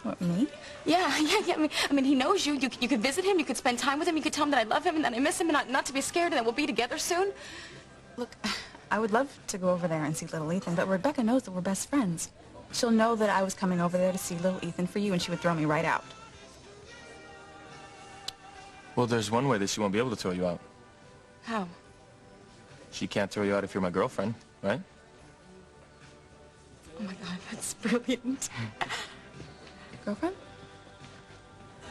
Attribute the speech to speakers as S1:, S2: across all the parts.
S1: What, me?
S2: Yeah. I mean, he knows you. You could visit him. You could spend time with him. You could tell him that I love him and that I miss him and not to be scared and that we'll be together soon.
S1: Look, I would love to go over there and see little Ethan, but Rebecca knows that we're best friends. She'll know that I was coming over there to see little Ethan for you, and she would throw me right out.
S3: Well, there's one way that she won't be able to throw you out.
S2: How?
S3: She can't throw you out if you're my girlfriend, right?
S2: Oh, my God, that's brilliant.
S1: Girlfriend?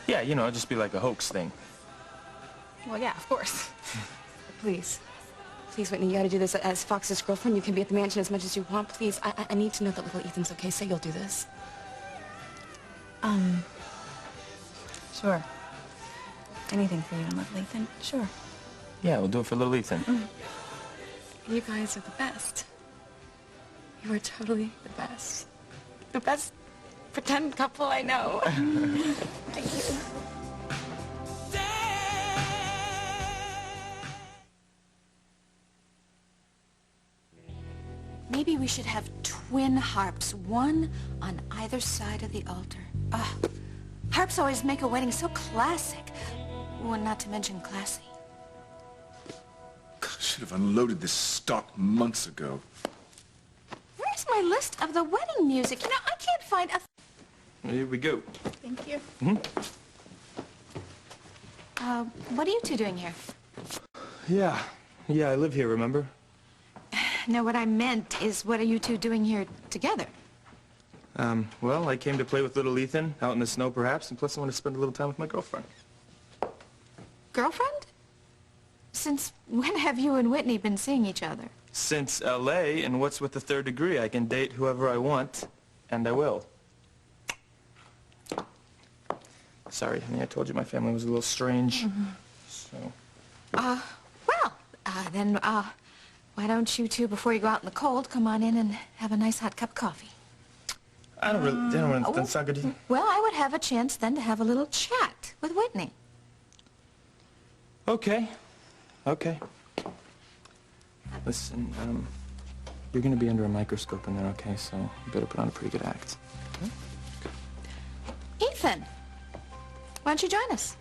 S3: Yeah, you know, it'd just be like a hoax thing.
S1: Well, yeah, of course.
S2: Please. Please, Whitney, you gotta do this as Fox's girlfriend. You can be at the mansion as much as you want. Please, I need to know that little Ethan's okay. Say you'll do this.
S1: Sure. Anything for you and little Ethan, sure.
S3: Yeah, we'll do it for little Ethan.
S2: You guys are the best. You are totally the best. The best pretend couple I know. Thank you.
S4: Maybe we should have twin harps, one on either side of the altar. Harps always make a wedding so classic. Well, not to mention classy.
S5: I should have unloaded this stock months ago.
S4: Where's my list of the wedding music? You know, I can't find a...
S3: Here we go.
S1: Thank you.
S4: What are you two doing here?
S3: Yeah, I live here, remember?
S4: No, what I meant is, what are you two doing here together?
S3: Well, I came to play with little Ethan, out in the snow perhaps, and plus I want to spend a little time with my girlfriend.
S4: Girlfriend? Since when have you and Whitney been seeing each other?
S3: Since L.A., and what's with the third degree? I can date whoever I want, and I will. Sorry, honey, I told you my family was a little strange, so...
S4: Then, why don't you two, before you go out in the cold, come on in and have a nice hot cup of coffee?
S3: I don't want to... That's not good.
S4: Well, I would have a chance then to have a little chat with Whitney.
S3: Okay. Listen, you're gonna be under a microscope in there, okay? So you better put on a pretty good act. Okay?
S4: Ethan, why don't you join us?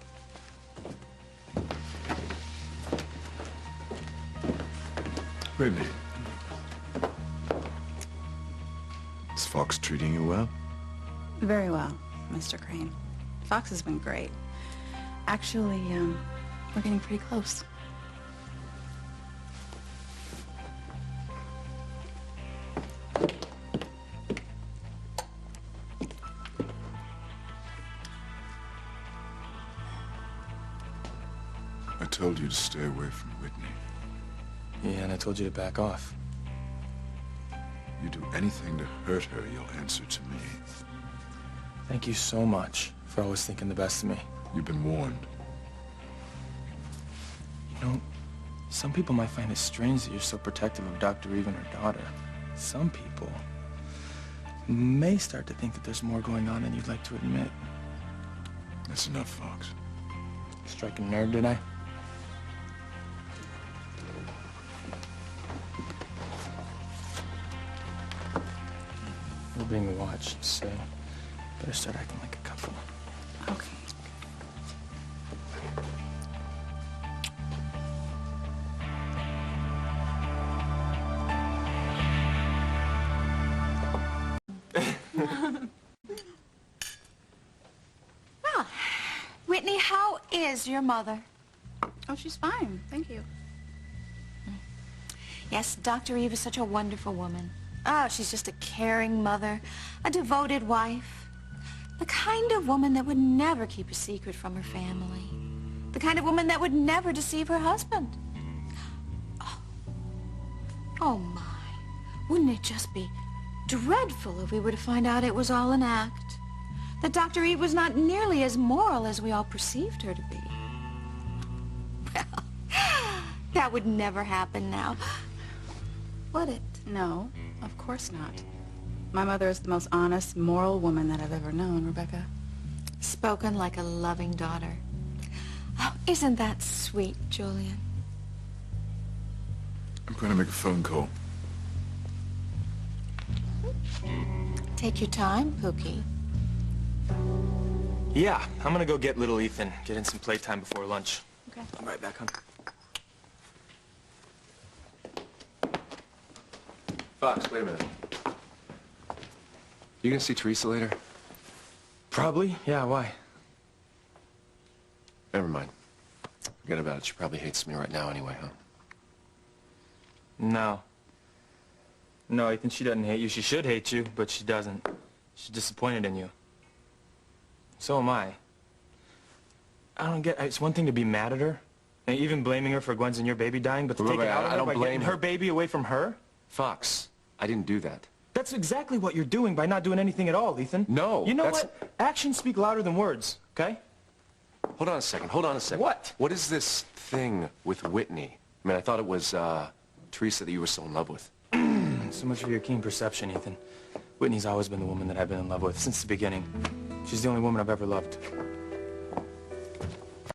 S5: Really? Is Fox treating you well?
S1: Very well, Mr. Crane. Fox has been great. Actually, we're getting pretty close.
S5: I told you to stay away from Whitney.
S3: Yeah, and I told you to back off.
S5: You do anything to hurt her, you'll answer to me.
S3: Thank you so much for always thinking the best of me.
S5: You've been warned.
S3: You know, some people might find it strange that you're so protective of Dr. Eve and her daughter. Some people may start to think that there's more going on than you'd like to admit.
S5: That's enough, Fox.
S3: Strike a nerve, did I? We'll bring the watch, so better start acting like a couple.
S1: Okay.
S4: Well, Whitney, how is your mother?
S1: Oh, she's fine. Thank you.
S4: Yes, Dr. Eve is such a wonderful woman. Oh, she's just a caring mother, a devoted wife. The kind of woman that would never keep a secret from her family. The kind of woman that would never deceive her husband. Oh my. Wouldn't it just be dreadful if we were to find out it was all an act? That Dr. Eve was not nearly as moral as we all perceived her to be. Well, that would never happen now. Would it?
S1: No, of course not. My mother is the most honest, moral woman that I've ever known, Rebecca.
S4: Spoken like a loving daughter. Oh, isn't that sweet, Julian?
S5: I'm going to make a phone call.
S4: Take your time, Pookie.
S3: Yeah, I'm gonna go get little Ethan. Get in some playtime before lunch.
S1: Okay.
S3: I'm right back, hon.
S6: Fox, wait a minute. You gonna see Teresa later?
S3: Probably. Yeah, why?
S6: Never mind. Forget about it. She probably hates me right now anyway, huh?
S3: No. No, Ethan, she doesn't hate you. She should hate you, but she doesn't. She's disappointed in you. So am I. I don't get... It's one thing to be mad at her, and even blaming her for Gwen's and your baby dying, but to take it out on her by getting her baby away from her?
S6: Fox, I didn't do that.
S3: That's exactly what you're doing by not doing anything at all, Ethan.
S6: No,
S3: You know
S6: that's...
S3: what? Actions speak louder than words, okay?
S6: Hold on a second, hold on a second.
S3: What?
S6: What is this thing with Whitney? I mean, I thought it was, Teresa that you were so in love with.
S3: So much for your keen perception, Ethan. Whitney's always been the woman that I've been in love with since the beginning. She's the only woman I've ever loved.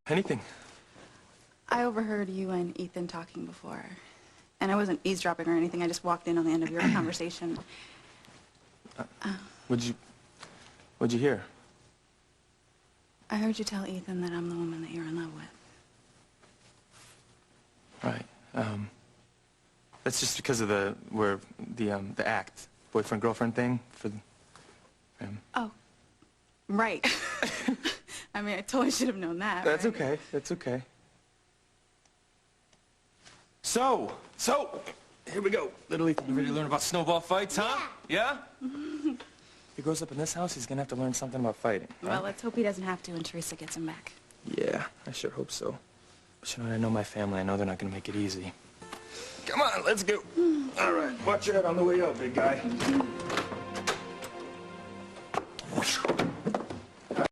S3: Anything.
S1: I overheard you and Ethan talking before. And I wasn't eavesdropping or anything. I just walked in on the end of your conversation.
S3: What'd you hear?
S1: I heard you tell Ethan that I'm the woman that you're in love with.
S3: Right. That's just because of the act, boyfriend-girlfriend thing for him.
S1: Oh, right. I mean, I totally should have known that.
S3: That's
S1: right?
S3: okay. That's okay. So, here we go. Little Ethan, you ready to learn about snowball fights, huh? Yeah? If he grows up in this house, he's gonna have to learn something about fighting. Right?
S1: Well, let's hope he doesn't have to when Teresa gets him back.
S3: Yeah, I sure hope so. But you know, I know my family. I know they're not gonna make it easy. Come on, let's go. All right, watch your head on the way up, big guy.